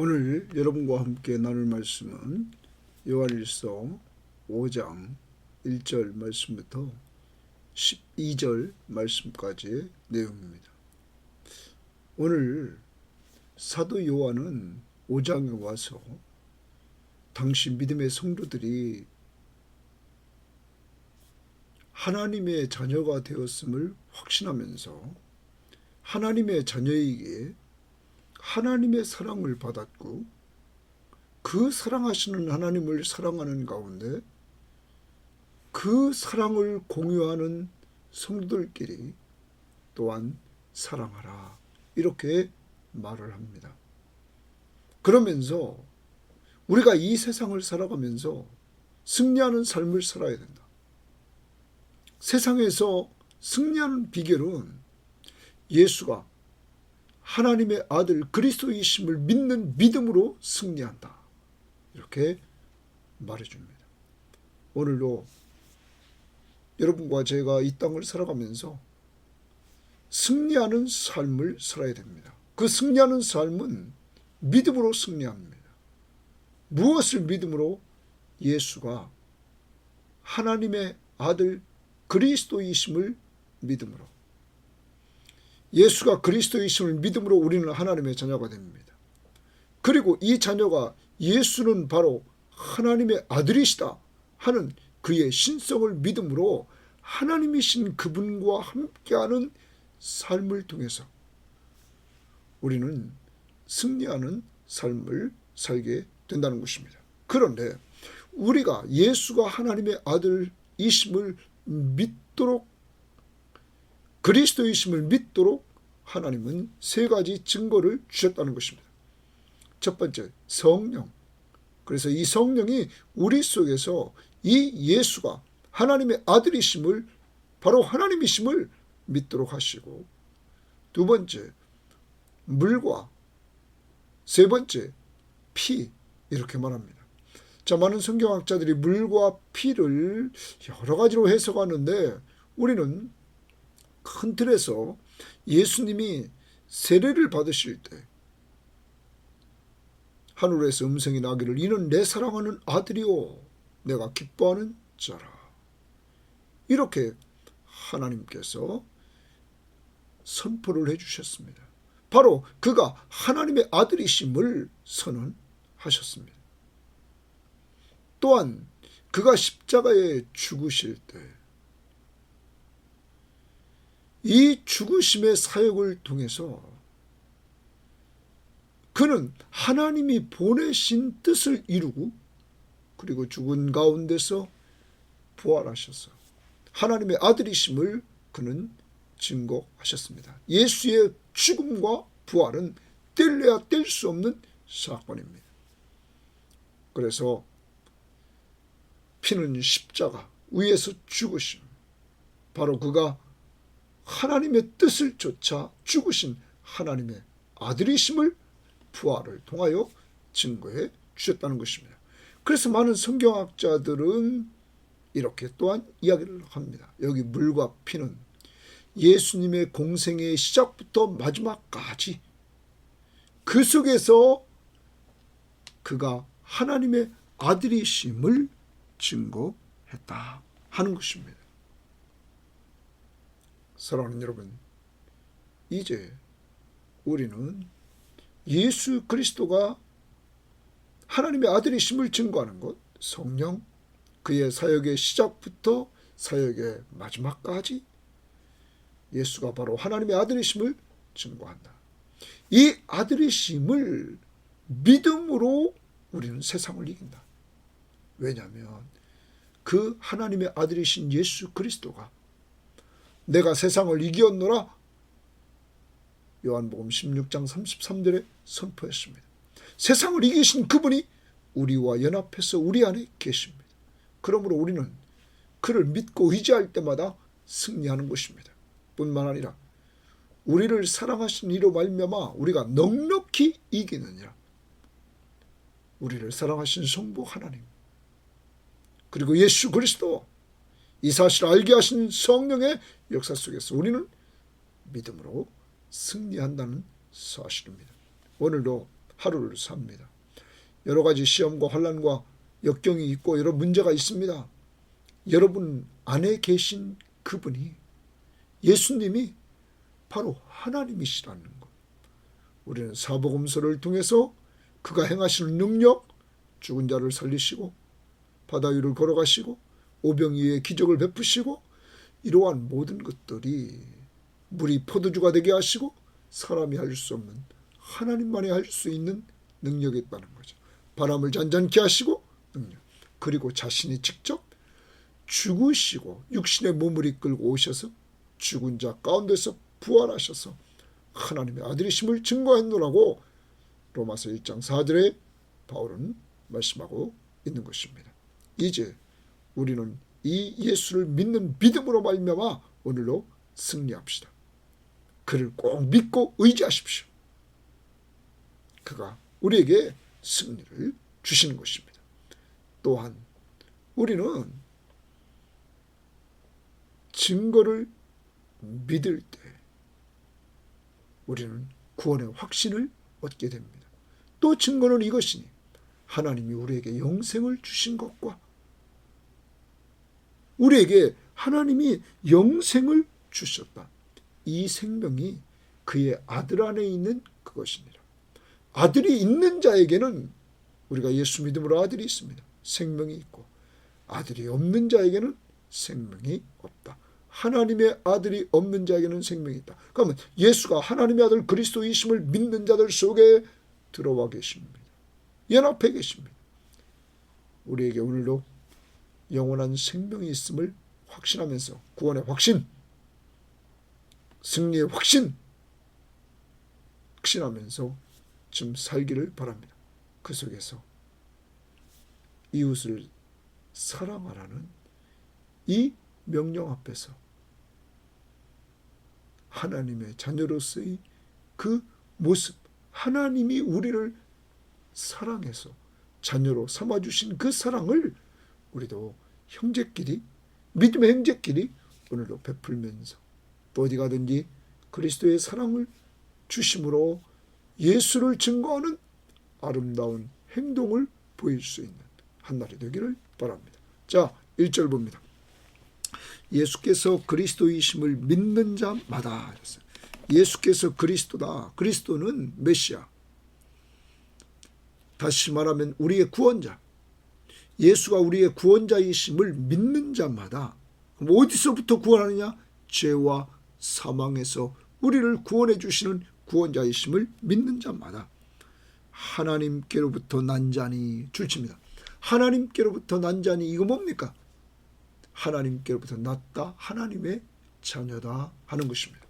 오늘 여러분과 함께 나눌 말씀은 요한일서 5장 1절 말씀부터 12절 말씀까지의 내용입니다. 오늘 사도 요한은 5장에 와서 당시 믿음의 성도들이 하나님의 자녀가 되었음을 확신하면서 하나님의 자녀에게 하나님의 사랑을 받았고 그 사랑하시는 하나님을 사랑하는 가운데 그 사랑을 공유하는 성도들끼리 또한 사랑하라 이렇게 말을 합니다. 그러면서 우리가 이 세상을 살아가면서 승리하는 삶을 살아야 된다. 세상에서 승리하는 비결은 예수가 하나님의 아들 그리스도이심을 믿는 믿음으로 승리한다. 이렇게 말해줍니다. 오늘도 여러분과 제가 이 땅을 살아가면서 승리하는 삶을 살아야 됩니다. 그 승리하는 삶은 믿음으로 승리합니다. 무엇을 믿음으로? 예수가 하나님의 아들 그리스도이심을 믿음으로. 예수가 그리스도이심을 믿음으로 우리는 하나님의 자녀가 됩니다. 그리고 이 자녀가 예수는 바로 하나님의 아들이시다 하는 그의 신성을 믿음으로 하나님이신 그분과 함께하는 삶을 통해서 우리는 승리하는 삶을 살게 된다는 것입니다. 그런데 우리가 예수가 하나님의 아들이심을 믿도록 그리스도이심을 믿도록 하나님은 세 가지 증거를 주셨다는 것입니다. 첫 번째, 성령. 그래서 이 성령이 우리 속에서 이 예수가 하나님의 아들이심을 바로 하나님이심을 믿도록 하시고, 두 번째, 물과 세 번째, 피 이렇게 말합니다. 자, 많은 성경학자들이 물과 피를 여러 가지로 해석하는데 우리는 큰 틀에서 예수님이 세례를 받으실 때 하늘에서 음성이 나기를 이는 내 사랑하는 아들이요 내가 기뻐하는 자라. 이렇게 하나님께서 선포를 해주셨습니다. 바로 그가 하나님의 아들이심을 선언하셨습니다. 또한 그가 십자가에 죽으실 때 이 죽으심의 사역을 통해서 그는 하나님이 보내신 뜻을 이루고 그리고 죽은 가운데서 부활하셔서 하나님의 아들이심을 그는 증거하셨습니다. 예수의 죽음과 부활은 뗄래야 뗄 수 없는 사건입니다. 그래서 피는 십자가 위에서 죽으심, 바로 그가 하나님의 뜻을 쫓아 죽으신 하나님의 아들이심을 부활을 통하여 증거해 주셨다는 것입니다. 그래서 많은 성경학자들은 이렇게 또한 이야기를 합니다. 여기 물과 피는 예수님의 공생의 시작부터 마지막까지 그 속에서 그가 하나님의 아들이심을 증거했다 하는 것입니다. 사랑하는 여러분, 이제 우리는 예수 그리스도가 하나님의 아들이심을 증거하는 것, 성령, 그의 사역의 시작부터 사역의 마지막까지 예수가 바로 하나님의 아들이심을 증거한다. 이 아들이심을 믿음으로 우리는 세상을 이긴다. 왜냐하면 그 하나님의 아들이신 예수 그리스도가 내가 세상을 이기었노라 요한복음 16장 33절에 선포했습니다. 세상을 이기신 그분이 우리와 연합해서 우리 안에 계십니다. 그러므로 우리는 그를 믿고 의지할 때마다 승리하는 것입니다. 뿐만 아니라 우리를 사랑하신 이로 말미암아 우리가 넉넉히 이기느니라. 우리를 사랑하신 성부 하나님 그리고 예수 그리스도 이 사실을 알게 하신 성령의 역사 속에서 우리는 믿음으로 승리한다는 사실입니다. 오늘도 하루를 삽니다. 여러 가지 시험과 환난과 역경이 있고 여러 문제가 있습니다. 여러분 안에 계신 그분이, 예수님이 바로 하나님이시라는 것. 우리는 사복음서를 통해서 그가 행하시는 능력, 죽은 자를 살리시고 바다 위를 걸어가시고 오병이어의 기적을 베푸시고 이러한 모든 것들이 물이 포도주가 되게 하시고 사람이 할 수 없는 하나님만이 할 수 있는 능력이 있다는 거죠. 바람을 잔잔케 하시고 능력. 그리고 자신이 직접 죽으시고 육신의 몸을 이끌고 오셔서 죽은 자 가운데서 부활하셔서 하나님의 아들이심을 증거했노라고 로마서 1장 4절에 바울은 말씀하고 있는 것입니다. 이제 우리는 이 예수를 믿는 믿음으로 말미암아 오늘로 승리합시다. 그를 꼭 믿고 의지하십시오. 그가 우리에게 승리를 주시는 것입니다. 또한 우리는 증거를 믿을 때 우리는 구원의 확신을 얻게 됩니다. 또 증거는 이것이니 하나님이 우리에게 영생을 주신 것과 우리에게 하나님이 영생을 주셨다. 이 생명이 그의 아들 안에 있는 그것이니라. 아들이 있는 자에게는, 우리가 예수 믿음으로 아들이 있습니다. 생명이 있고, 아들이 없는 자에게는 생명이 없다. 하나님의 아들이 없는 자에게는 생명이 있다. 그러면 예수가 하나님의 아들 그리스도이심을 믿는 자들 속에 들어와 계십니다. 연합해 계십니다. 우리에게 오늘도 영원한 생명이 있음을 확신하면서 구원의 확신, 승리의 확신하면서 좀 살기를 바랍니다. 그 속에서 이웃을 사랑하라는 이 명령 앞에서 하나님의 자녀로서의 그 모습, 하나님이 우리를 사랑해서 자녀로 삼아주신 그 사랑을 우리도 형제끼리, 믿음의 형제끼리 오늘도 베풀면서 또 어디 가든지 그리스도의 사랑을 주심으로 예수를 증거하는 아름다운 행동을 보일 수 있는 한날이 되기를 바랍니다. 자, 1절 봅니다. 예수께서 그리스도이심을 믿는 자마다. 예수께서 그리스도다. 그리스도는 메시아. 다시 말하면 우리의 구원자. 예수가 우리의 구원자이심을 믿는 자마다. 그럼 어디서부터 구원하느냐? 죄와 사망에서 우리를 구원해 주시는 구원자이심을 믿는 자마다 하나님께로부터 난 자니, 줄칩니다. 하나님께로부터 난 자니, 이거 뭡니까? 하나님께로부터 났다, 하나님의 자녀다 하는 것입니다.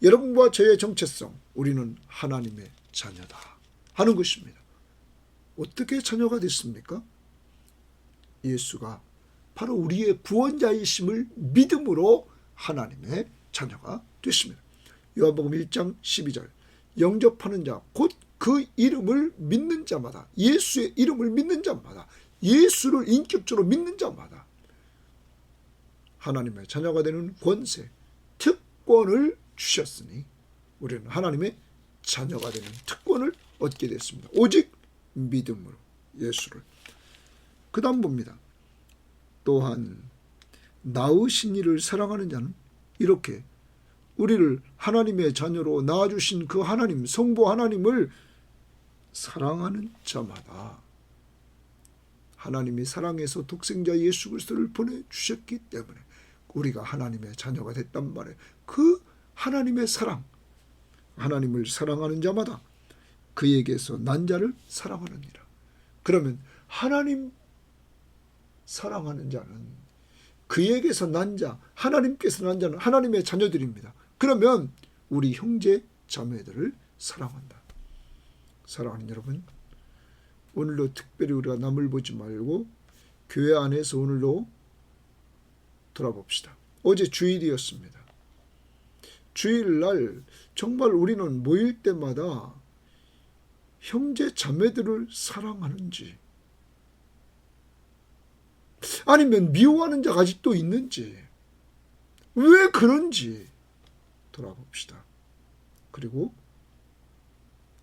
여러분과 저의 정체성, 우리는 하나님의 자녀다 하는 것입니다. 어떻게 자녀가 됐습니까? 예수가 바로 우리의 구원자이심을 믿음으로 하나님의 자녀가 됐습니다. 요한복음 1장 12절, 영접하는 자, 곧 그 이름을 믿는 자마다, 예수의 이름을 믿는 자마다, 예수를 인격적으로 믿는 자마다 하나님의 자녀가 되는 권세, 특권을 주셨으니 우리는 하나님의 자녀가 되는 특권을 얻게 됐습니다. 오직 믿음으로 예수를. 그 다음 봅니다. 또한 낳으신 이를 사랑하는 자는 이렇게 우리를 하나님의 자녀로 낳아주신 그 하나님, 성부 하나님을 사랑하는 자마다 하나님이 사랑해서 독생자 예수 그리스도를 보내주셨기 때문에 우리가 하나님의 자녀가 됐단 말이에요. 그 하나님의 사랑, 하나님을 사랑하는 자마다 그에게서 난 자를 사랑하느니라. 그러면 하나님 사랑하는 자는, 그에게서 난 자, 하나님께서 난 자는 하나님의 자녀들입니다. 그러면 우리 형제 자매들을 사랑한다. 사랑하는 여러분, 오늘도 특별히 우리가 남을 보지 말고 교회 안에서 오늘도 돌아봅시다. 어제 주일이었습니다. 주일날 정말 우리는 모일 때마다 형제 자매들을 사랑하는지, 아니면 미워하는 자가 아직도 있는지, 왜 그런지 돌아봅시다. 그리고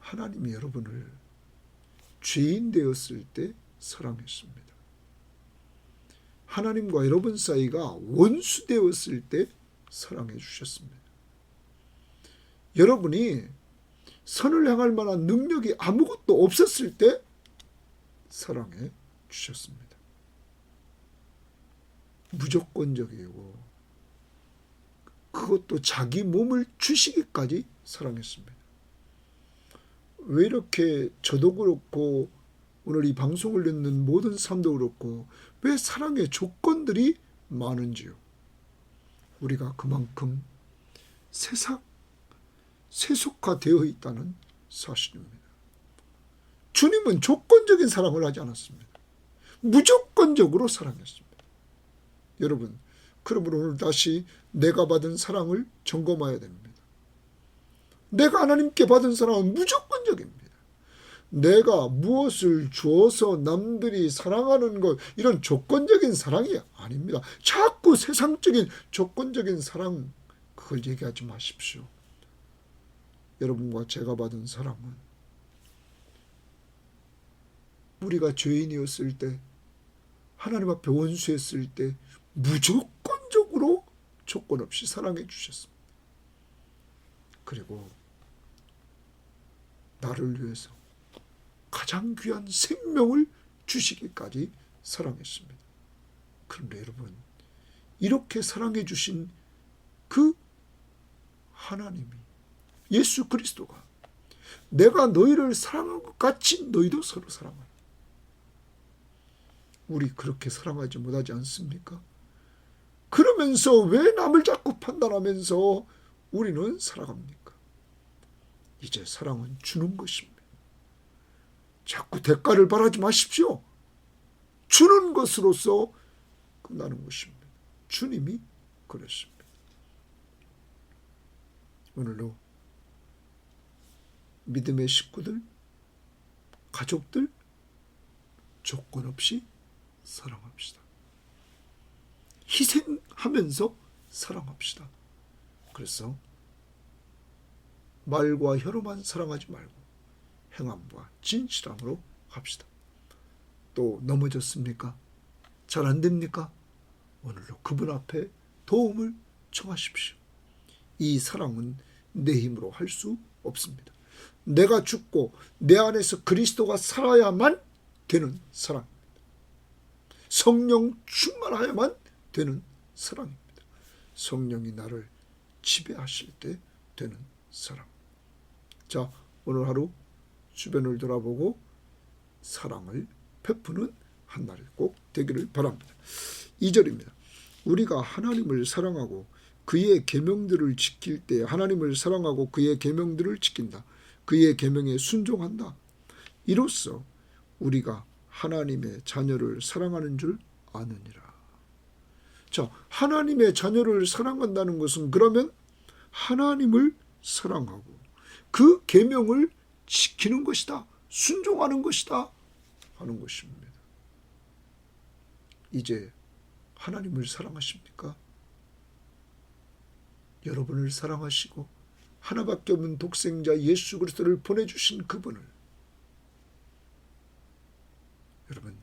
하나님이 여러분을 죄인 되었을 때 사랑했습니다. 하나님과 여러분 사이가 원수 되었을 때 사랑해 주셨습니다. 여러분이 선을 향할 만한 능력이 아무것도 없었을 때 사랑해 주셨습니다. 무조건적이고 그것도 자기 몸을 주시기까지 사랑했습니다. 왜 이렇게 저도 그렇고 오늘 이 방송을 듣는 모든 사람도 그렇고 왜 사랑의 조건들이 많은지요? 우리가 그만큼 세속화되어 있다는 사실입니다. 주님은 조건적인 사랑을 하지 않았습니다. 무조건적으로 사랑했습니다. 여러분, 그러므로 오늘 다시 내가 받은 사랑을 점검해야 됩니다. 내가 하나님께 받은 사랑은 무조건적입니다. 내가 무엇을 주어서 남들이 사랑하는 것, 이런 조건적인 사랑이 아닙니다. 자꾸 세상적인 조건적인 사랑, 그걸 얘기하지 마십시오. 여러분과 제가 받은 사랑은 우리가 죄인이었을 때, 하나님 앞에 원수했을 때 무조건적으로 조건 없이 사랑해 주셨습니다. 그리고 나를 위해서 가장 귀한 생명을 주시기까지 사랑했습니다. 그런데 여러분, 이렇게 사랑해 주신 그 하나님이, 예수 그리스도가 내가 너희를 사랑한 것 같이 너희도 서로 사랑하라. 우리 그렇게 사랑하지 못하지 않습니까? 그러면서 왜 남을 자꾸 판단하면서 우리는 살아갑니까? 이제 사랑은 주는 것입니다. 자꾸 대가를 바라지 마십시오. 주는 것으로서 끝나는 것입니다. 주님이 그랬습니다. 오늘도 믿음의 식구들, 가족들 조건 없이 사랑합시다. 희생하면서 사랑합시다. 그래서 말과 혀로만 사랑하지 말고 행함과 진실함으로 합시다. 또 넘어졌습니까? 잘 안 됩니까? 오늘도 그분 앞에 도움을 청하십시오. 이 사랑은 내 힘으로 할 수 없습니다. 내가 죽고 내 안에서 그리스도가 살아야만 되는 사랑입니다. 성령 충만하야만 되는 사랑입니다. 성령이 나를 지배하실 때 되는 사랑. 자, 오늘 하루 주변을 돌아보고 사랑을 베푸는 한 날이 꼭 되기를 바랍니다. 2절입니다. 우리가 하나님을 사랑하고 그의 계명들을 지킬 때, 하나님을 사랑하고 그의 계명들을 지킨다. 그의 계명에 순종한다. 이로써 우리가 하나님의 자녀를 사랑하는 줄 아느니라. 자, 하나님의 자녀를 사랑한다는 것은 그러면 하나님을 사랑하고 그 계명을 지키는 것이다. 순종하는 것이다. 하는 것입니다. 이제 하나님을 사랑하십니까? 여러분을 사랑하시고 하나밖에 없는 독생자 예수 그리스도를 보내주신 그분을, 여러분,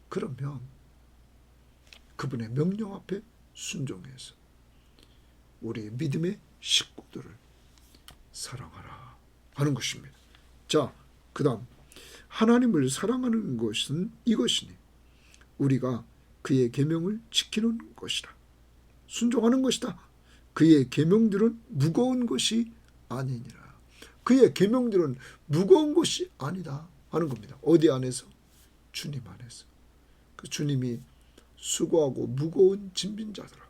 그러면 그분의 명령 앞에 순종해서 우리 믿음의 식구들을 사랑하라 하는 것입니다. 자, 그 다음 하나님을 사랑하는 것은 이것이니 우리가 그의 계명을 지키는 것이다. 순종하는 것이다. 그의 계명들은 무거운 것이 아니니라. 그의 계명들은 무거운 것이 아니다 하는 겁니다. 어디 안에서? 주님 안에서. 그 주님이 수고하고 무거운 짐진 자들아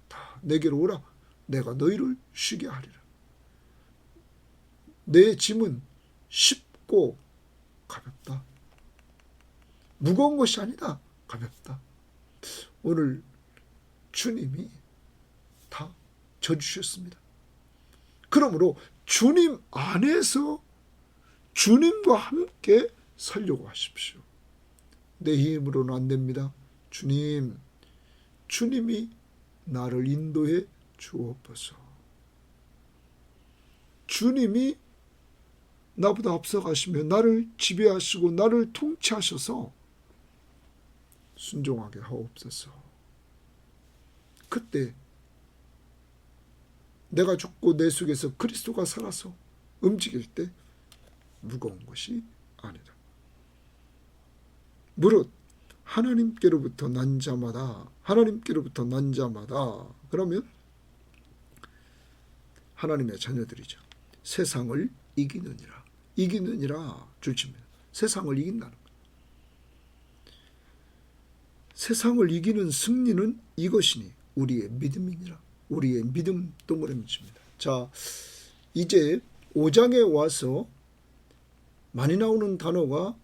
다 내게로 오라. 내가 너희를 쉬게 하리라. 내 짐은 쉽고 가볍다. 무거운 것이 아니다. 가볍다. 오늘 주님이 다 져주셨습니다. 그러므로 주님 안에서 주님과 함께 살려고 하십시오. 내 힘으로는 안 됩니다. 주님이 나를 인도해 주옵소서. 주님이 나보다 앞서가시며 나를 지배하시고 나를 통치하셔서 순종하게 하옵소서. 그때 내가 죽고 내 속에서 그리스도가 살아서 움직일 때 무거운 것이 아니다. 무릇 하나님께로부터 난 자마다 그러면 하나님의 자녀들이죠. 세상을 이기느니라 줄칩니다. 세상을 이긴다는 거예요. 세상을 이기는 승리는 이것이니 우리의 믿음이니라. 우리의 믿음 동그라미 칩니다. 자, 이제 5장에 와서 많이 나오는 단어가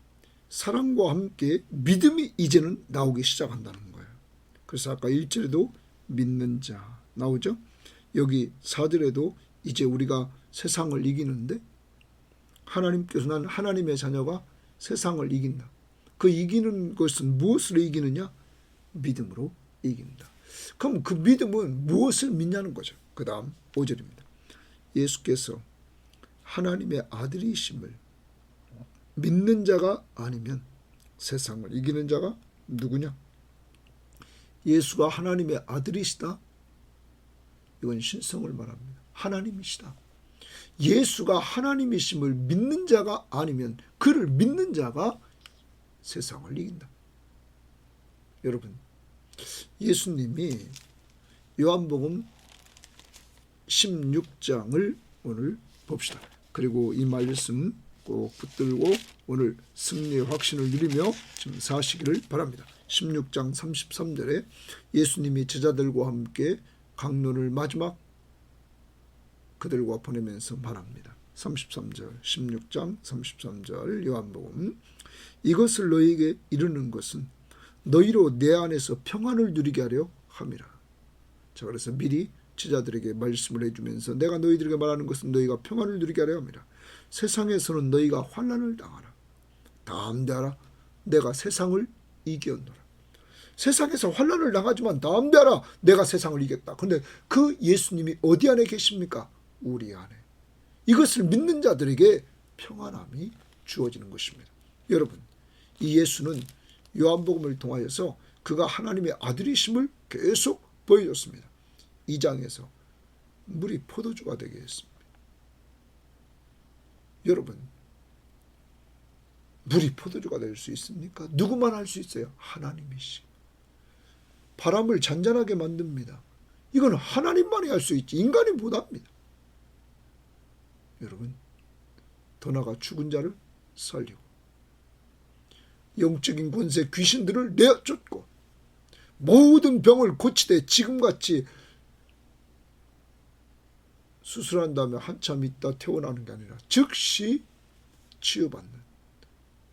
사랑과 함께 믿음이 이제는 나오기 시작한다는 거예요. 그래서 아까 1절에도 믿는 자 나오죠. 여기 4절에도 이제 우리가 세상을 이기는데 하나님께서 난 하나님의 자녀가 세상을 이긴다. 그 이기는 것은 무엇으로 이기느냐? 믿음으로 이긴다. 그럼 그 믿음은 무엇을 믿냐는 거죠. 그 다음 5절입니다. 예수께서 하나님의 아들이심을 믿는 자가 아니면 세상을 이기는 자가 누구냐? 예수가 하나님의 아들이시다. 이건 신성을 말합니다. 하나님이시다. 예수가 하나님이심을 믿는 자가 아니면 그를 믿는 자가 세상을 이긴다. 여러분, 예수님이 요한복음 16장을 오늘 봅시다. 그리고 이 말씀 꼭 붙들고 오늘 승리의 확신을 누리며 지금 사시기를 바랍니다. 16장 33절에 예수님이 제자들과 함께 강론을 마지막 그들과 보내면서 말합니다. 33절 16장 33절 요한복음 이것을 너희에게 이르는 것은 너희로 내 안에서 평안을 누리게 하려 함이라. 자, 그래서 미리 제자들에게 말씀을 해주면서 내가 너희들에게 말하는 것은 너희가 평안을 누리게 하려 함이라. 세상에서는 너희가 환난을 당하라. 담대하라. 내가 세상을 이겼노라. 세상에서 환난을 당하지만 담대하라. 내가 세상을 이겼다. 그런데 그 예수님이 어디 안에 계십니까? 우리 안에. 이것을 믿는 자들에게 평안함이 주어지는 것입니다. 여러분, 이 예수는 요한복음을 통하여서 그가 하나님의 아들이심을 계속 보여줬습니다. 2장에서 물이 포도주가 되게 했습니다. 여러분, 물이 포도주가 될 수 있습니까? 누구만 할 수 있어요? 하나님이시. 바람을 잔잔하게 만듭니다. 이건 하나님만이 할 수 있지 인간이 못합니다. 여러분, 더 나아가 죽은 자를 살리고 영적인 권세 귀신들을 내쫓고 모든 병을 고치되 지금같이 수술한 다음에 한참 있다 퇴원하는 게 아니라 즉시 치유받는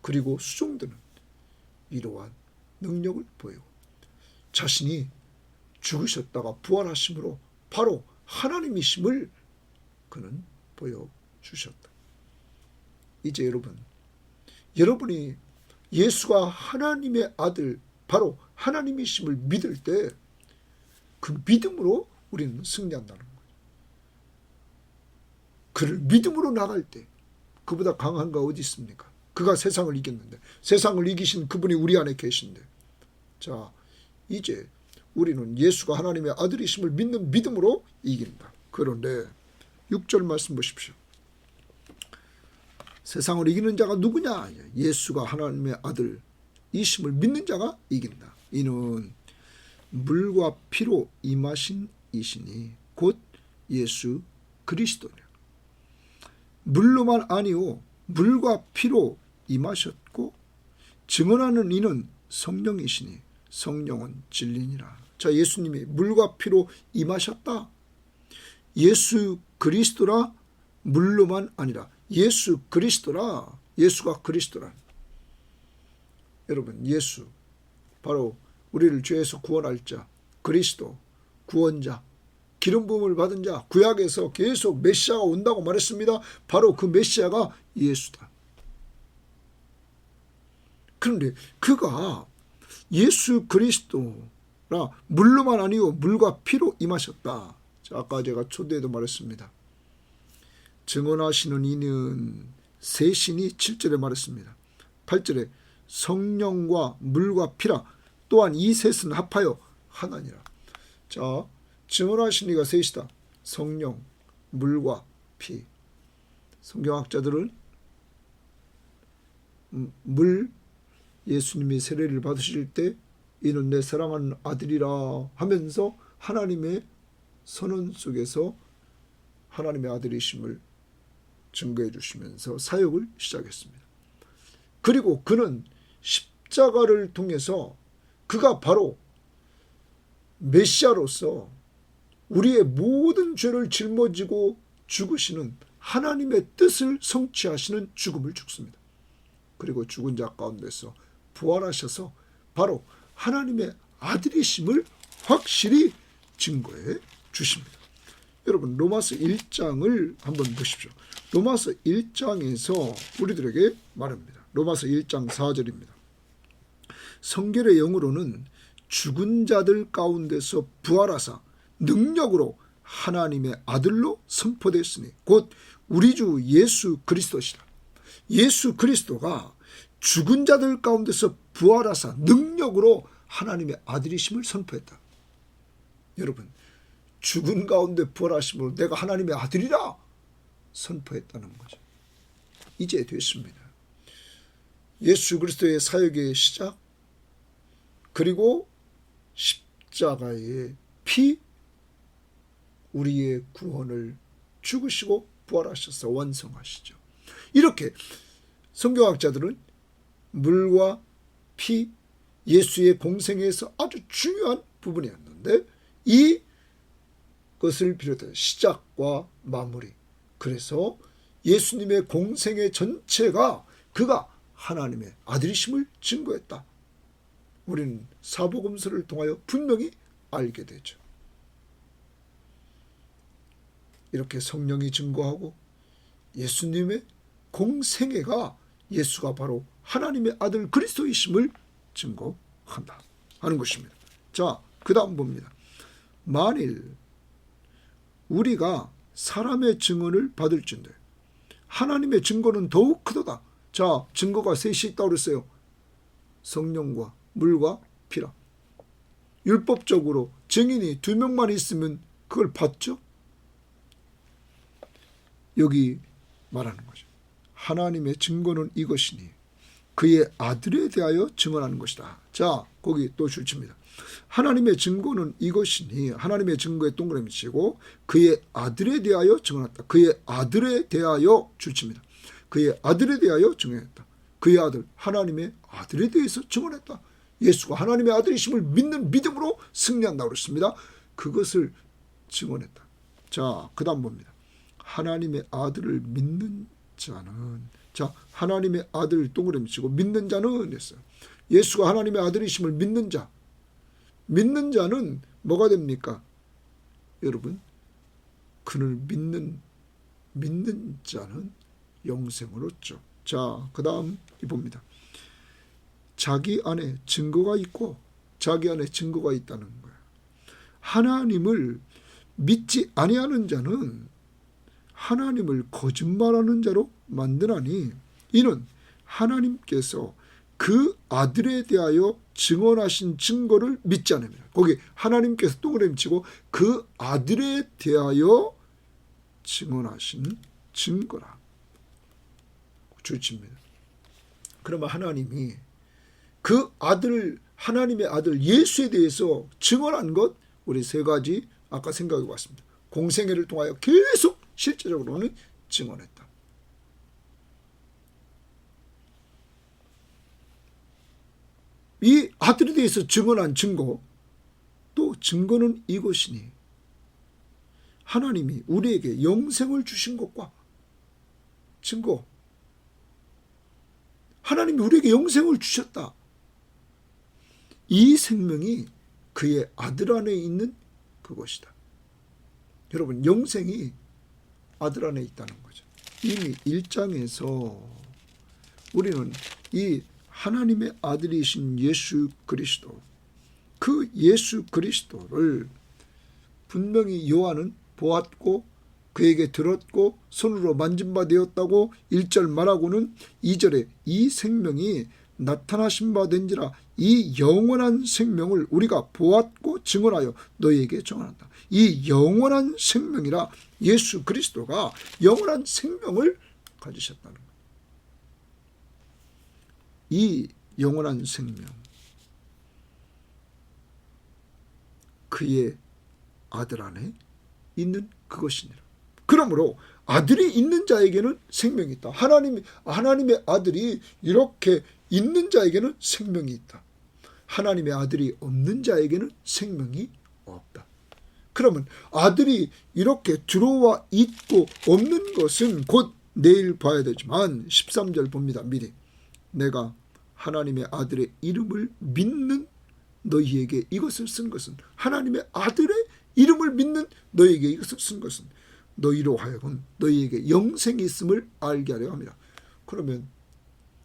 그리고 수종드는 이러한 능력을 보이고 자신이 죽으셨다가 부활하심으로 바로 하나님이심을 그는 보여주셨다. 이제 여러분이 예수가 하나님의 아들 바로 하나님이심을 믿을 때 그 믿음으로 우리는 승리한다는 거예요. 그를 믿음으로 나갈 때 그보다 강한 가 어디 있습니까? 그가 세상을 이겼는데 세상을 이기신 그분이 우리 안에 계신데 자 이제 우리는 예수가 하나님의 아들이심을 믿는 믿음으로 이긴다. 그런데 6절 말씀 보십시오. 세상을 이기는 자가 누구냐? 예수가 하나님의 아들이심을 믿는 자가 이긴다. 이는 물과 피로 임하신 이시니 곧 예수 그리스도냐. 물로만 아니오 물과 피로 임하셨고 증언하는 이는 성령이시니 성령은 진리니라. 자, 예수님이 물과 피로 임하셨다. 예수 그리스도라. 물로만 아니라 예수 그리스도라. 예수가 그리스도라. 여러분, 예수 바로 우리를 죄에서 구원할 자, 그리스도 구원자, 기름 부음을 받은 자, 구약에서 계속 메시아가 온다고 말했습니다. 바로 그 메시아가 예수다. 그런데 그가 예수 그리스도라 물로만 아니오 물과 피로 임하셨다. 자, 아까 제가 초대에도 말했습니다. 증언하시는 이는 세 신이 7절에 말했습니다. 8절에 성령과 물과 피라 또한 이 셋은 합하여 하나니라. 자, 증언하신 이가 셋이다. 성령, 물과 피. 성경학자들은 물, 예수님이 세례를 받으실 때 이는 내 사랑하는 아들이라 하면서 하나님의 선언 속에서 하나님의 아들이심을 증거해 주시면서 사역을 시작했습니다. 그리고 그는 십자가를 통해서 그가 바로 메시아로서 우리의 모든 죄를 짊어지고 죽으시는 하나님의 뜻을 성취하시는 죽음을 죽습니다. 그리고 죽은 자 가운데서 부활하셔서 바로 하나님의 아들이심을 확실히 증거해 주십니다. 여러분, 로마서 1장을 한번 보십시오. 로마서 1장에서 우리들에게 말합니다. 로마서 1장 4절입니다. 성결의 영으로는 죽은 자들 가운데서 부활하사 능력으로 하나님의 아들로 선포됐으니 곧 우리 주 예수 그리스도시라. 예수 그리스도가 죽은 자들 가운데서 부활하사 능력으로 하나님의 아들이심을 선포했다. 여러분, 죽은 가운데 부활하심으로 내가 하나님의 아들이라 선포했다는 거죠. 이제 됐습니다. 예수 그리스도의 사역의 시작, 그리고 십자가의 피, 우리의 구원을 죽으시고 부활하셔서 완성하시죠. 이렇게 성경학자들은 물과 피, 예수의 공생에서 아주 중요한 부분이었는데 이것을 비롯해 시작과 마무리, 그래서 예수님의 공생의 전체가 그가 하나님의 아들이심을 증거했다. 우리는 사복음서를 통하여 분명히 알게 되죠. 이렇게 성령이 증거하고 예수님의 공생애가 예수가 바로 하나님의 아들 그리스도이심을 증거한다 하는 것입니다. 자, 그 다음 봅니다. 만일 우리가 사람의 증언을 받을진대 하나님의 증거는 더욱 크도다. 자, 증거가 셋이 있다고 그랬어요. 성령과 물과 피라. 율법적으로 증인이 2명만 있으면 그걸 받죠. 여기 말하는 거죠. 하나님의 증거는 이것이니 그의 아들에 대하여 증언하는 것이다. 자, 거기 또 줄칩니다. 하나님의 증거는 이것이니, 하나님의 증거에 동그라미 치고 그의 아들에 대하여 증언했다. 그의 아들에 대하여 줄칩니다. 그의 아들에 대하여 증언했다. 그의 아들, 하나님의 아들에 대해서 증언했다. 예수가 하나님의 아들이심을 믿는 믿음으로 승리한다고 그랬습니다. 그것을 증언했다. 자, 그 다음 봅니다. 하나님의 아들을 믿는 자는, 자, 하나님의 아들 동그라미 치고 믿는 자는 했어요. 예수가 하나님의 아들이심을 믿는 자, 믿는 자는 뭐가 됩니까? 여러분, 그를 믿는 자는 영생을 얻죠. 자, 그 다음 봅니다. 자기 안에 증거가 있고 자기 안에 증거가 있다는 거예요. 하나님을 믿지 아니하는 자는 하나님을 거짓말하는 자로 만드나니 이는 하나님께서 그 아들에 대하여 증언하신 증거를 믿지 않습니다. 거기 하나님께서 동그라미 치고 그 아들에 대하여 증언하신 증거라 줄칩니다. 그러면 하나님이 그 아들, 하나님의 아들 예수에 대해서 증언한 것, 우리 세 가지 아까 생각해 봤습니다. 공생애를 통하여 계속 실제적으로는 증언했다. 이 아들에 대해서 증언한 증거, 또 증거는 이것이니 하나님이 우리에게 영생을 주신 것과 증거, 하나님이 우리에게 영생을 주셨다. 이 생명이 그의 아들 안에 있는 그것이다. 여러분, 영생이 아들 안에 있다는 거죠. 이미 1장에서 우리는 이 하나님의 아들이신 예수 그리스도, 그 예수 그리스도를 분명히 요한은 보았고 그에게 들었고 손으로 만진 바 되었다고 1절 말하고는 2절에 이 생명이 나타나신 바 된지라 이 영원한 생명을 우리가 보았고 증언하여 너희에게 전한다. 이 영원한 생명이라 예수 그리스도가 영원한 생명을 가지셨다는 거예요. 이 영원한 생명, 그의 아들 안에 있는 그것이니라. 그러므로 아들이 있는 자에게는 생명이 있다. 하나님의 아들이 이렇게 있는 자에게는 생명이 있다. 하나님의 아들이 없는 자에게는 생명이 없다. 그러면 아들이 이렇게 들어와 있고 없는 것은 곧 내일 봐야 되지만 13절 봅니다. 미리 내가 하나님의 아들의 이름을 믿는 너희에게 이것을 쓴 것은, 하나님의 아들의 이름을 믿는 너희에게 이것을 쓴 것은 너희로 하여금 너희에게 영생이 있음을 알게 하려 합니다. 그러면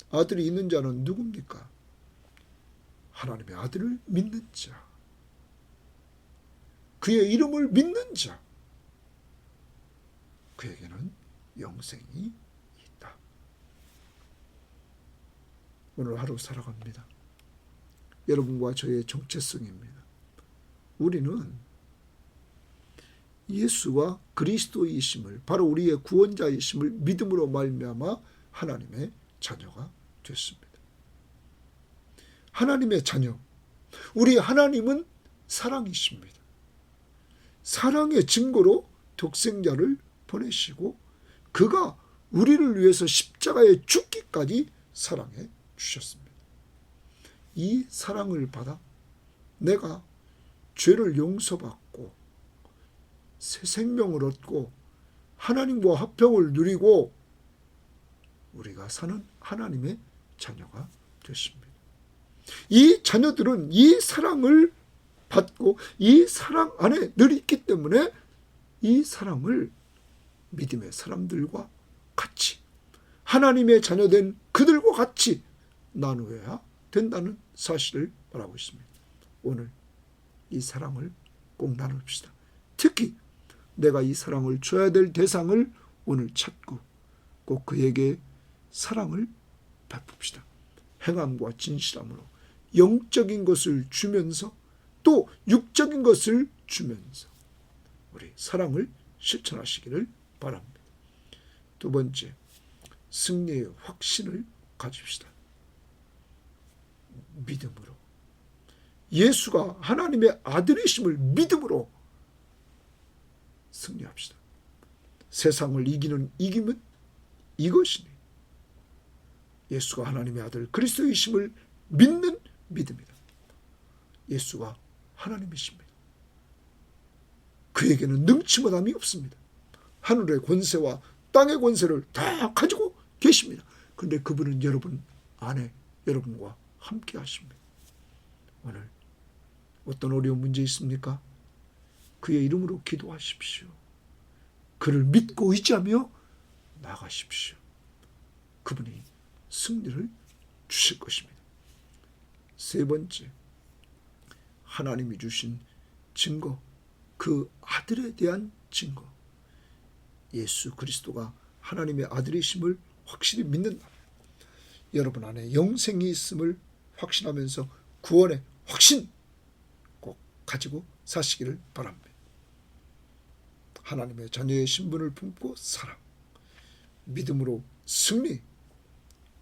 아들이 있는 자는 누굽니까? 하나님의 아들을 믿는 자, 그의 이름을 믿는 자, 그에게는 영생이 있다. 오늘 하루 살아갑니다. 여러분과 저의 정체성입니다. 우리는 예수와 그리스도이심을, 바로 우리의 구원자이심을 믿음으로 말미암아 하나님의 자녀가 됐습니다. 하나님의 자녀, 우리 하나님은 사랑이십니다. 사랑의 증거로 독생자를 보내시고 그가 우리를 위해서 십자가에 죽기까지 사랑해 주셨습니다. 이 사랑을 받아 내가 죄를 용서받고 새 생명을 얻고 하나님과 화평을 누리고 우리가 사는 하나님의 자녀가 됐습니다. 이 자녀들은 이 사랑을 받고 이 사랑 안에 늘 있기 때문에 이 사랑을 믿음의 사람들과 같이, 하나님의 자녀된 그들과 같이 나누어야 된다는 사실을 말하고 있습니다. 오늘 이 사랑을 꼭 나눕시다. 특히 내가 이 사랑을 줘야 될 대상을 오늘 찾고 꼭 그에게 사랑을 베풉시다. 행함과 진실함으로 영적인 것을 주면서 또 육적인 것을 주면서 우리 사랑을 실천하시기를 바랍니다. 두 번째, 승리의 확신을 가집시다. 믿음으로, 예수가 하나님의 아들이심을 믿음으로 승리합시다. 세상을 이기는 이김은 이것이니 예수가 하나님의 아들 그리스도이심을 믿는 믿음이다. 예수가 하나님이십니다. 그에게는 능치 못함이 없습니다. 하늘의 권세와 땅의 권세를 다 가지고 계십니다. 그런데 그분은 여러분 안에 여러분과 함께 하십니다. 오늘 어떤 어려운 문제 있습니까? 그의 이름으로 기도하십시오. 그를 믿고 의지하며 나가십시오. 그분이 승리를 주실 것입니다. 세 번째, 하나님이 주신 증거, 그 아들에 대한 증거. 예수 그리스도가 하나님의 아들이심을 확실히 믿는다. 여러분 안에 영생이 있음을 확신하면서 구원의 확신 꼭 가지고 사시기를 바랍니다. 하나님의 자녀의 신분을 품고 사랑, 믿음으로 승리,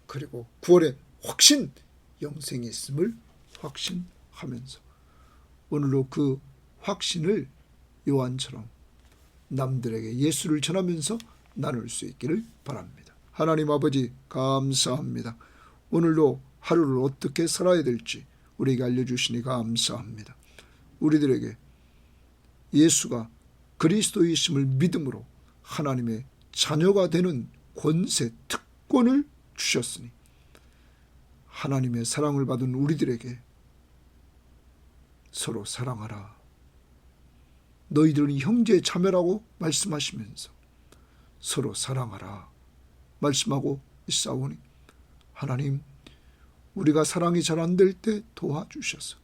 그리고 구원의 확신, 영생이 있음을 확신하면서 오늘도 그 확신을 요한처럼 남들에게 예수를 전하면서 나눌 수 있기를 바랍니다. 하나님 아버지 감사합니다. 오늘도 하루를 어떻게 살아야 될지 우리에게 알려주시니 감사합니다. 우리들에게 예수가 그리스도이심을 믿음으로 하나님의 자녀가 되는 권세, 특권을 주셨으니 하나님의 사랑을 받은 우리들에게 서로 사랑하라. 너희들은 형제 자매라고 말씀하시면서 서로 사랑하라 말씀하고 있사오니 하나님, 우리가 사랑이 잘 안 될 때 도와주셔서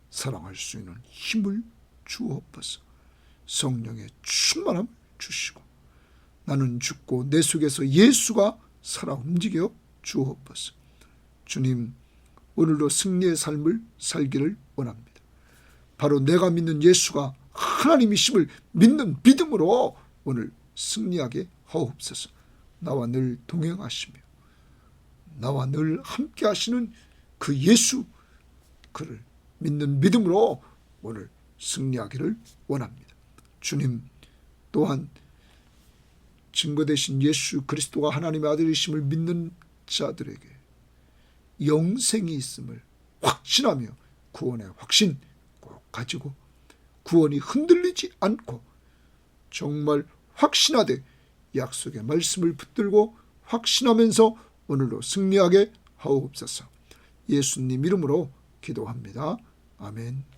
사랑할 수 있는 힘을 주옵소서. 성령의 충만함 주시고 나는 죽고 내 속에서 예수가 살아 움직여 주옵소서. 주님, 오늘도 승리의 삶을 살기를 원합니다. 바로 내가 믿는 예수가 하나님이심을 믿는 믿음으로 오늘 승리하게 하옵소서. 나와 늘 동행하시며 나와 늘 함께 하시는 그 예수, 그를 믿는 믿음으로 오늘 승리하기를 원합니다. 주님, 또한 증거되신 예수 그리스도가 하나님의 아들이심을 믿는 자들에게 영생이 있음을 확신하며 구원의 확신 꼭 가지고 구원이 흔들리지 않고 정말 확신하되 약속의 말씀을 붙들고 확신하면서 오늘도 승리하게 하옵소서. 예수님 이름으로 기도합니다. 아멘.